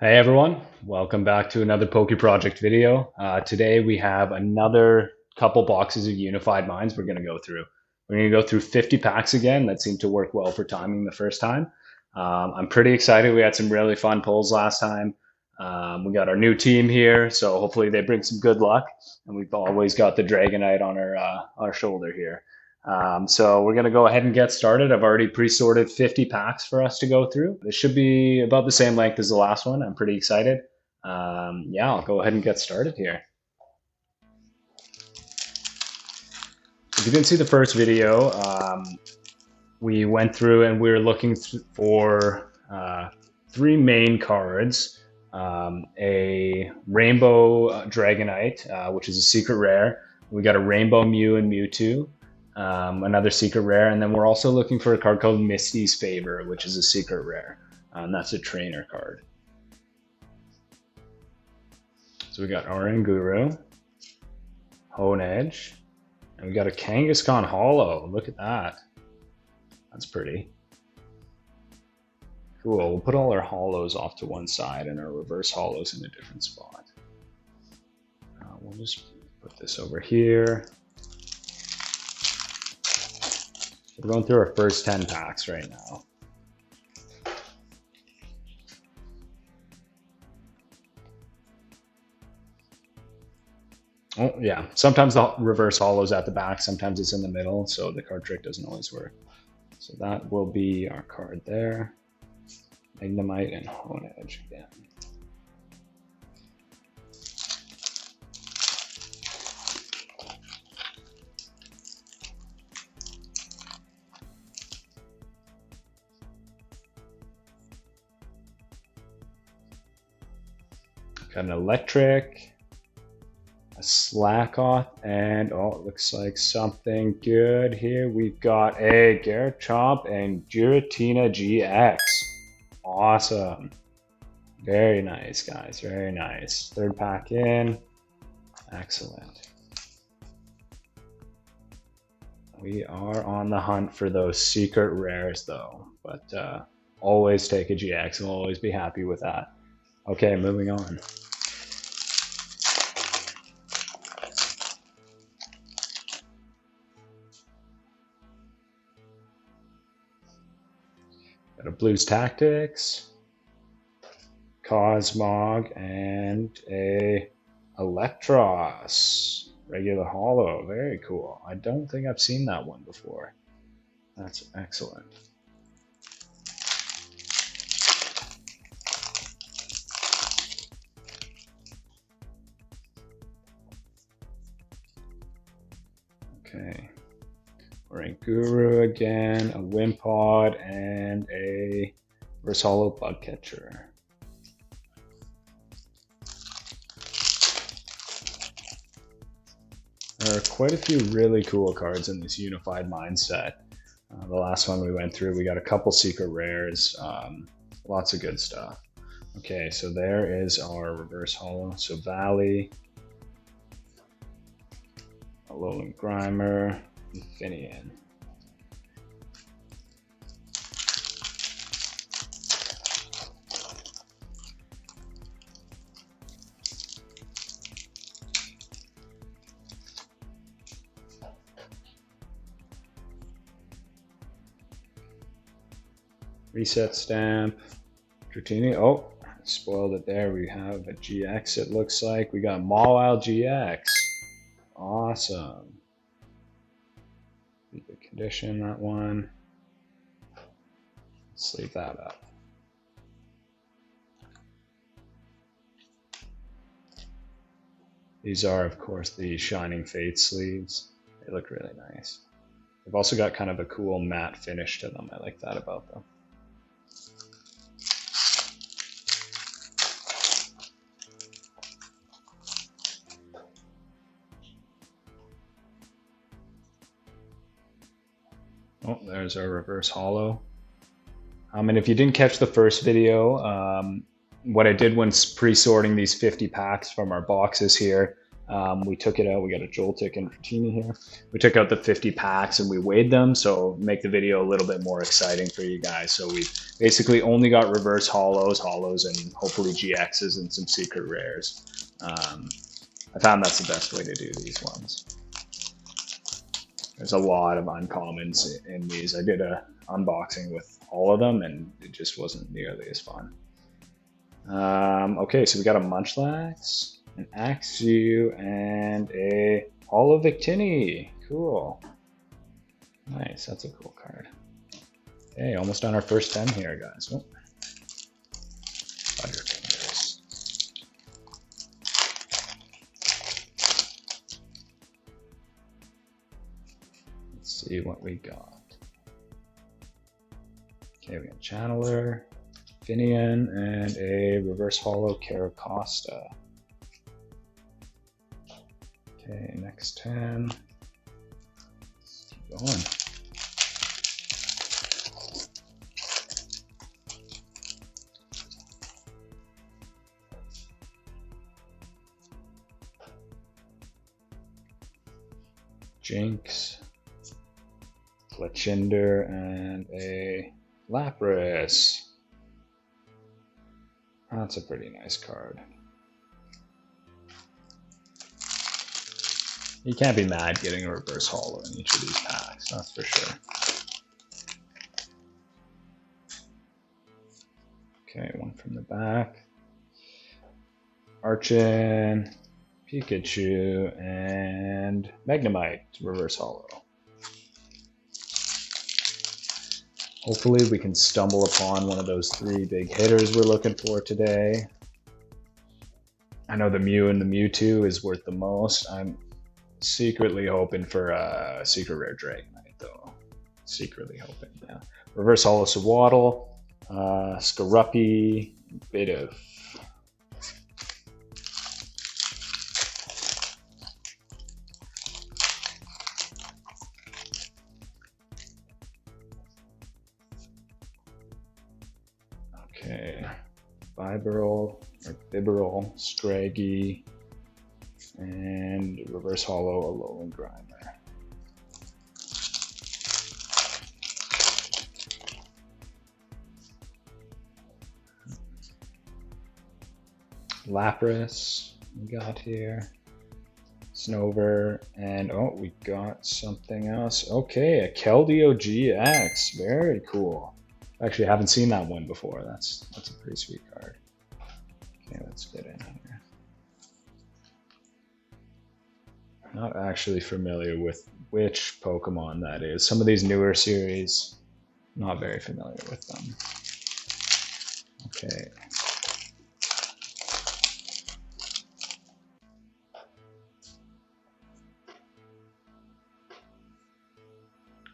Hey everyone, welcome back to another Poke Project video. Today we have another couple boxes of Unified Minds we're going to go through. We're going to go through 50 packs again. That seemed to work well for timing the first time. I'm pretty excited. We had some really fun pulls last time. We got our new team here, so hopefully they bring some good luck. And we've always got the Dragonite on our shoulder here. So we're going to go ahead and get started. I've already pre-sorted 50 packs for us to go through. This should be about the same length as the last one. I'm pretty excited. Yeah, I'll go ahead and get started here. If you didn't see the first video, we went through and we were looking for three main cards. A Rainbow Dragonite, which is a secret rare. We got a Rainbow Mew and Mewtwo. Another secret rare, and then we're also looking for a card called Misty's Favor, which is a secret rare, and that's a trainer card. So we got Oranguru, Honedge, and we got a Kangaskhan Hollow. Look at that. That's pretty cool. We'll put all our hollows off to one side and our reverse hollows in a different spot. We'll just put this over here. We're going through our first 10 packs right now. Oh, yeah. Sometimes the reverse hollow's at the back, sometimes it's in the middle, so the card trick doesn't always work. So that will be our card there. Magnemite and Honedge again. Got an Electric, a Slackoth, and oh, it looks like something good here. We've got a Garchomp and Giratina GX. Awesome. Very nice, guys. Very nice. Third pack in. Excellent. We are on the hunt for those secret rares, though. But always take a GX and we'll always be happy with that. Okay, moving on. Got a Blues Tactics, Cosmog, and a Electros. Regular hollow. Very cool. I don't think I've seen that one before. That's excellent. Okay. Oranguru again, a Wimpod, and a reverse hollow Bug Catcher. There are quite a few really cool cards in this Unified Mind set. The last one we went through, we got a couple secret rares, lots of good stuff. Okay, so there is our reverse hollow. So Valley, Alolan Grimer, Infineon. Reset Stamp, Dratini. Oh, spoiled it there. We have a GX, it looks like. We got Mawile GX. Awesome. Leave the condition, that one. Let's leave that up. These are, of course, the Shining Fate sleeves. They look really nice. They've also got kind of a cool matte finish to them. I like that about them. Oh, there's our reverse hollow. And if you didn't catch the first video, what I did when pre-sorting these 50 packs from our boxes here, We took it out. We got a Joltik and Dratini here. We took out the 50 packs and we weighed them, so make the video a little bit more exciting for you guys. So we basically only got reverse holos, and hopefully GXs and some secret rares. I found that's the best way to do these ones. There's a lot of uncommons in these. I did a unboxing with all of them and it just wasn't nearly as fun. Okay, so we got a Munchlax, an Axew, and a Holo Victini. Cool. Nice, that's a cool card. Okay, almost on our first 10 here, guys. Oh. Butterfingers. Let's see what we got. Okay, we got Channeler, Finian, and a reverse holo Caracosta. Okay, next 10. Let's keep going. Jinx, Fletchinder, and a Lapras. That's a pretty nice card. You can't be mad getting a reverse holo in each of these packs, that's for sure. Okay, one from the back. Archon, Pikachu, and Magnemite, reverse holo. Hopefully we can stumble upon one of those 3 big hitters we're looking for today. I know the Mew and the Mewtwo is worth the most. I'm secretly hoping for a secret rare Dragonite though. Secretly hoping, yeah. Reverse holo Swaddle, Skorupi, Bidoof. Okay, Bibarel, Scraggy, and reverse holo Alolan Grimer. Lapras we got here, Snover, and oh, we got something else. Okay, a Keldeo GX, very cool. Actually, I haven't seen that one before. That's a pretty sweet card. Okay, let's get in here. Not actually familiar with which Pokemon that is. Some of these newer series, not very familiar with them. Okay.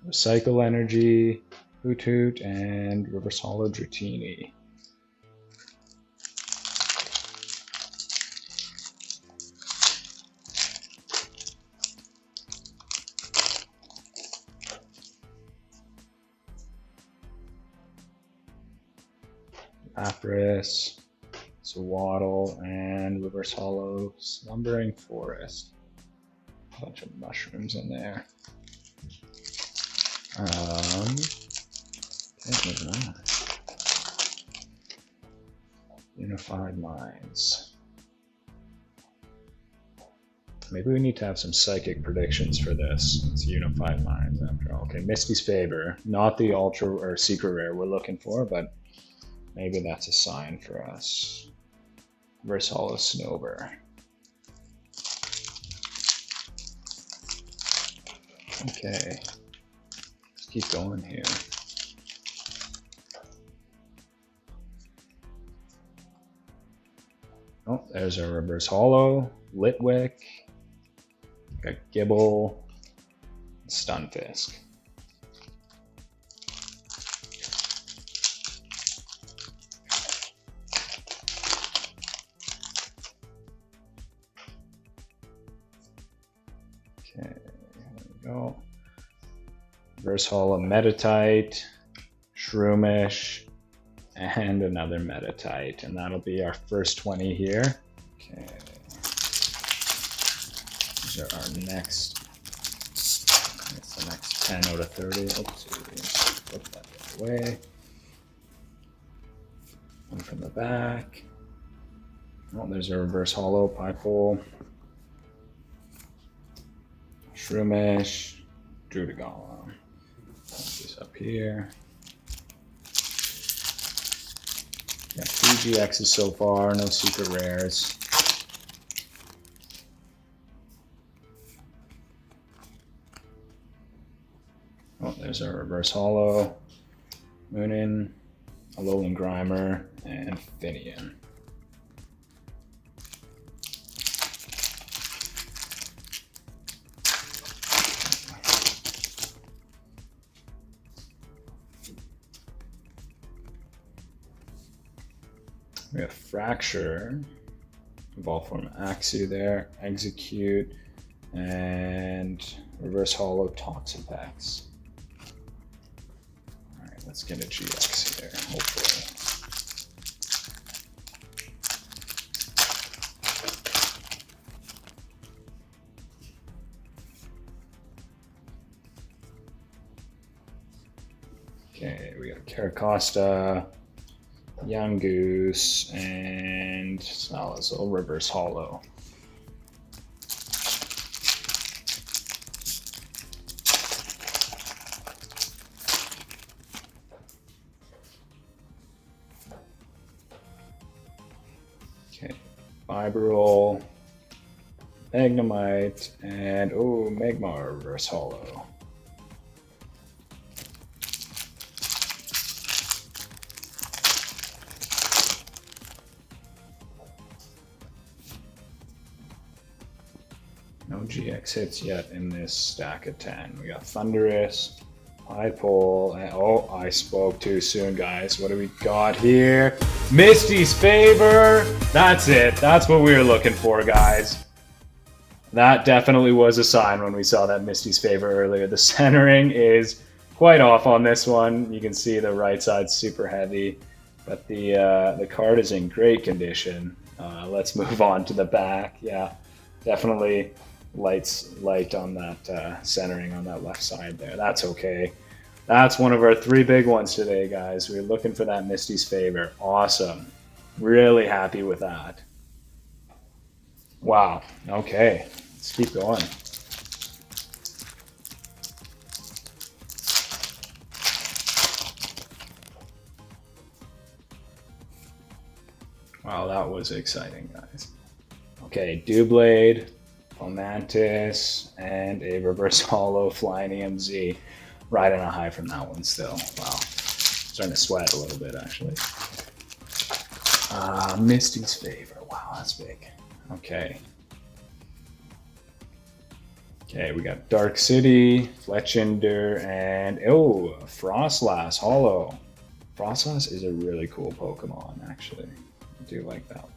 Recycle Energy, Hoot, and reverse holo Dratini. Lapras, Swaddle, and reverse holo Slumbering Forest. A bunch of mushrooms in there. Moving on. Unified Minds. Maybe we need to have some psychic predictions for this. It's Unified Minds after all. Okay, Misty's Favor. Not the ultra or secret rare we're looking for, but maybe that's a sign for us. Reverse holo Snover. Okay. Let's keep going here. Oh, there's a reverse holo, Litwick, got Gibble, Stunfisk. Okay, there we go. Reverse holo Metatite, Shroomish, and another Metatite, and that'll be our first 20 here. Okay. These are our next. It's the next 10 out of 30. Oops, flip that the other way. One from the back. Oh, there's a reverse hollow Piepole. Shroomish. Drudagala. Put this up here. Got 3 GXs so far, no super rares. Oh, there's a reverse hollow. Moonin, Alolan Grimer, and Finian. We have Fracture, Evolve Form Axew there, Execute, and Reverse Hollow Toxapex. Alright, let's get a GX here, hopefully. Okay, we got Caracosta, Young Goose, and Salazzle Reverse Hollow. Okay, Vibrol, Magnemite, and oh, Magmar Reverse Hollow. No GX hits yet in this stack of 10. We got Thundurus, Piepole, and oh, I spoke too soon, guys. What do we got here? Misty's Favor! That's it. That's what we were looking for, guys. That definitely was a sign when we saw that Misty's Favor earlier. The centering is quite off on this one. You can see the right side's super heavy, but the card is in great condition. Let's move on to the back. Yeah, definitely light on that centering on that left side there. That's okay. That's one of our 3 big ones today, guys. We're looking for that Misty's Favor. Awesome. Really happy with that. Wow. Okay. Let's keep going. Wow, that was exciting, guys. Okay, Doublade, Fomantis, and a Reverse Hollow Flying EMZ. Riding a high from that one still. Wow. Starting to sweat a little bit, actually. Misty's Favor. Wow, that's big. Okay. Okay, we got Dark City, Fletchinder, and oh, Frostlass Hollow. Frostlass is a really cool Pokemon, actually. I do like that one.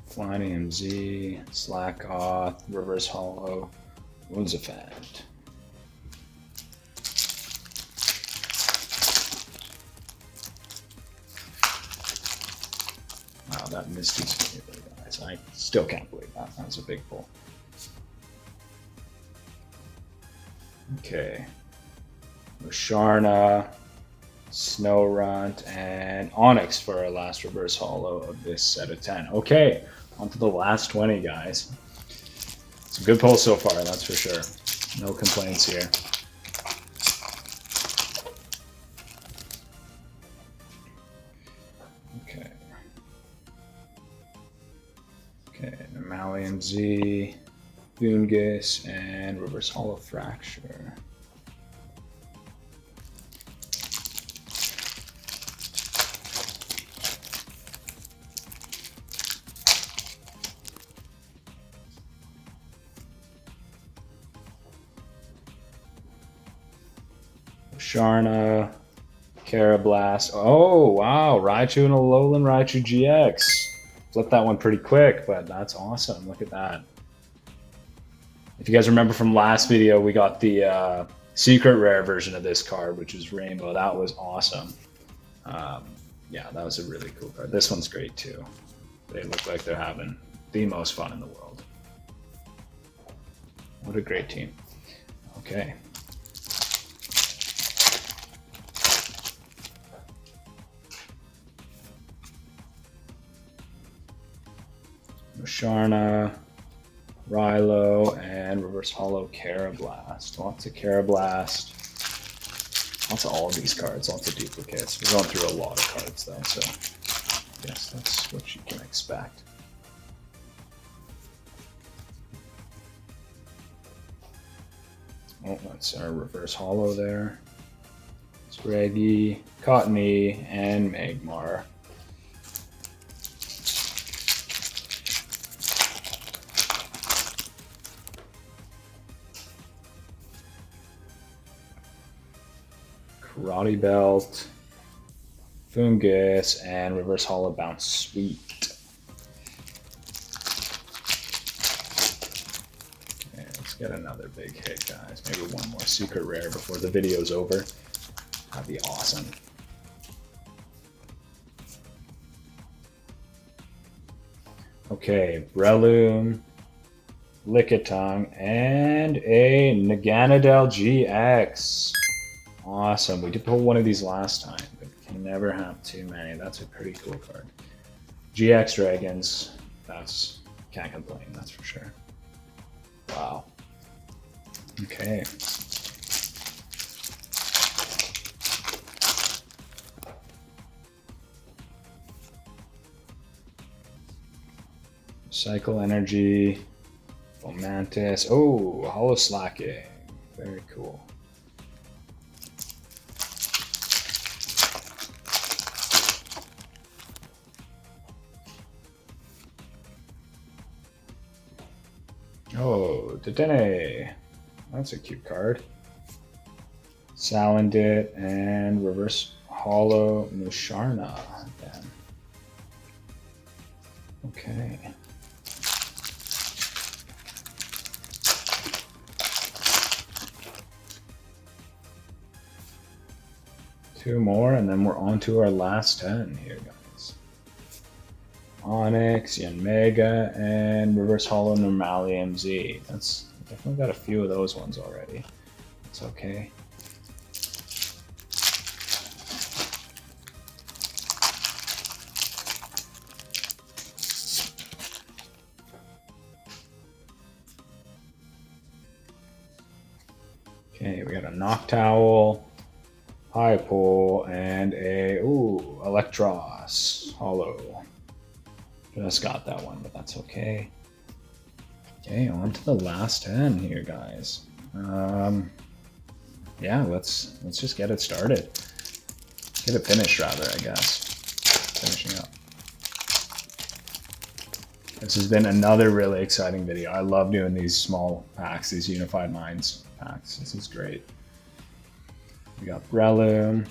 Flying EMZ, Slackoth, Reverse Hollow, Woundsafant. Wow, that Misty's Favor, guys. I still can't believe that. That was a big pull. Okay. Musharna, Snorunt, and Onyx for our last Reverse Hollow of this set of 10. Okay, on to the last 20, guys. It's a good pull so far, that's for sure. No complaints here. Okay. Okay, Normalium Z, Foongus, and Reverse Hollow Fracture. Sharna, Carablast. Oh, wow. Raichu and a Alolan Raichu GX. Flipped that one pretty quick, but that's awesome. Look at that. If you guys remember from last video, we got the secret rare version of this card, which is Rainbow. That was awesome. Yeah, that was a really cool card. This one's great too. They look like they're having the most fun in the world. What a great team. Okay. Musharna, Rilo, and Reverse Hollow Carablast. Lots of Carablast. Lots of all of these cards, lots of duplicates. We're going through a lot of cards though, so I guess that's what you can expect. Oh, that's our Reverse Hollow there. Scraggy, Cottony, and Magmar. Karate Belt, Fungus, and Reverse Hollow Bounce Sweet. Okay, let's get another big hit, guys. Maybe one more secret rare before the video's over. That'd be awesome. Okay, Breloom, Lickitung, and a Naganadel GX. Awesome. We did pull one of these last time, but can never have too many. That's a pretty cool card. GX Dragons. That's can't complain. That's for sure. Wow. Okay. Cycle Energy. Fomantis. Oh, Hollow Slacking. Very cool. Oh, Dedenne. That's a cute card. Salandit and Reverse Hollow Musharna. Then. Okay. Two more, and then we're on to our last 10 here, guys. Onyx, Yanmega, and Reverse Hollow Normalium Z. That's definitely got a few of those ones already. It's okay. Okay, we got a Noctowl, Hypole, and a Electros Hollow. Just got that one, but that's okay. Okay, on to the last 10 here, guys. Yeah, let's just get it started. Get it finished, rather, I guess. Finishing up. This has been another really exciting video. I love doing these small packs, these Unified Minds packs. This is great. We got Breloom,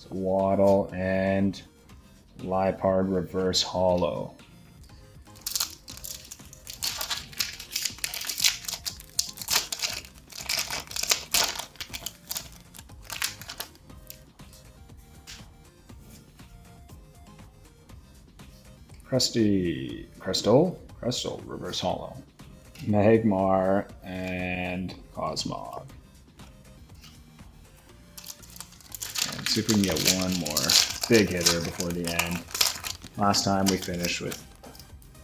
Waddle, and Liepard Reverse Hollow. Crystal Reverse Hollow. Magmar and Cosmog. And see if we can get one more big hitter before the end. Last time we finished with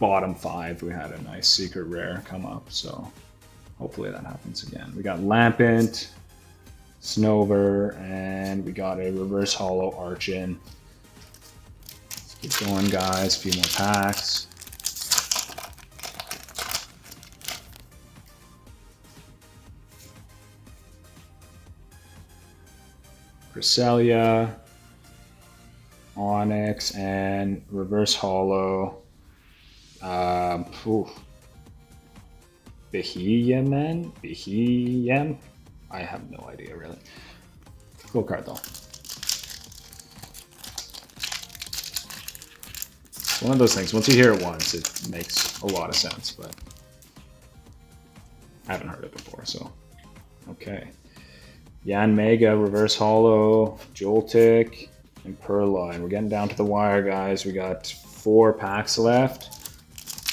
bottom 5. We had a nice secret rare come up, so hopefully that happens again. We got Lampent, Snover, and we got a Reverse Hollow Archon. Let's keep going, guys. A few more packs. Cresselia, Onyx, and Reverse Hollow. Behem? I have no idea, really. Cool card, though. It's one of those things. Once you hear it once, it makes a lot of sense, but I haven't heard it before, so okay. Yan Mega, Reverse Hollow, Joltik, and Purloin. We're getting down to the wire, guys. We got 4 packs left.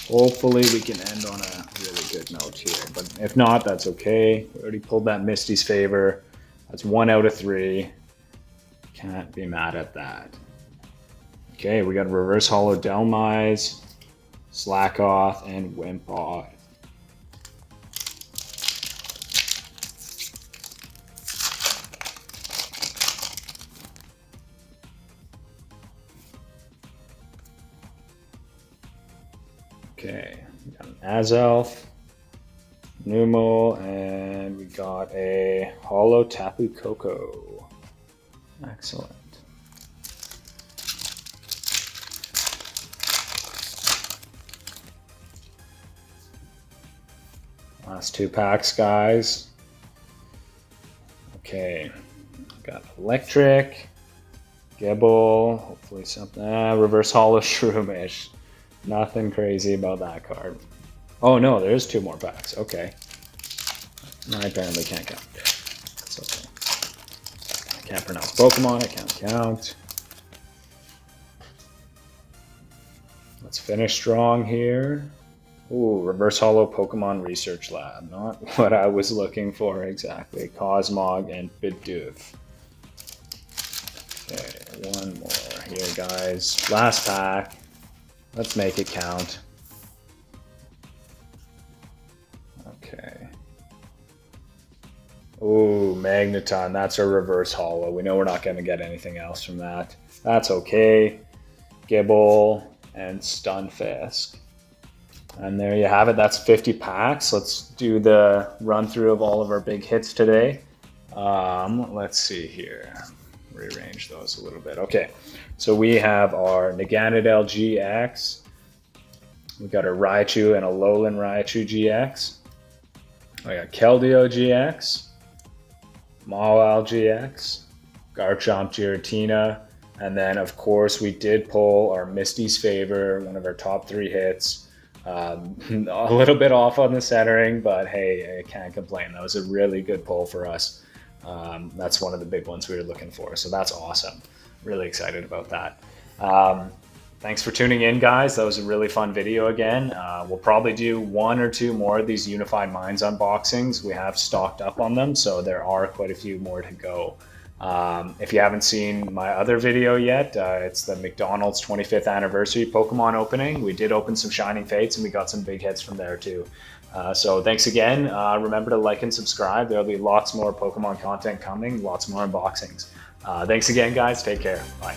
Hopefully we can end on a really good note here, but if not, that's okay. We already pulled that Misty's favor. That's 1 out of 3. Can't be mad at that. Okay, we got Reverse Hollow Delmise, Slackoth, and Wimpod. Okay, we got an Azelf, Numel, and we got a Hollow Tapu Koko. Excellent. Last 2 packs, guys. Okay, got Electric, Gibble, hopefully something. Reverse Hollow Shroomish. Nothing crazy about that card. Oh no, there's 2 more packs. Okay. I apparently can't count. It's okay. I can't pronounce Pokemon, I can't count. Let's finish strong here. Ooh, Reverse Hollow Pokemon Research Lab. Not what I was looking for exactly. Cosmog and Bidoof. Okay, 1 more here, guys. Last pack. Let's make it count. Okay. Ooh, Magneton. That's a Reverse Hollow. We know we're not going to get anything else from that. That's okay. Gibble and Stunfisk. And there you have it. That's 50 packs. Let's do the run through of all of our big hits today. Let's see here. Rearrange those a little bit. Okay, so we have our Naganadel GX. We got a Raichu and a Alolan Raichu GX. I got Keldeo GX, Mawile GX, Garchomp Giratina, and then of course we did pull our Misty's Favor, one of our top 3 hits. A little bit off on the centering, but hey, I can't complain. That was a really good pull for us. That's one of the big ones we were looking for, so that's awesome. Really excited about that. Thanks for tuning in, guys. That was a really fun video again. We'll probably do 1 or 2 more of these Unified Minds unboxings. We have stocked up on them, so there are quite a few more to go. If you haven't seen my other video yet, it's the McDonald's 25th anniversary Pokemon opening. We did open some Shining Fates, and we got some big hits from there too. So thanks again. Remember to like and subscribe. There'll be lots more Pokemon content coming, lots more unboxings. Thanks again, guys. Take care. Bye.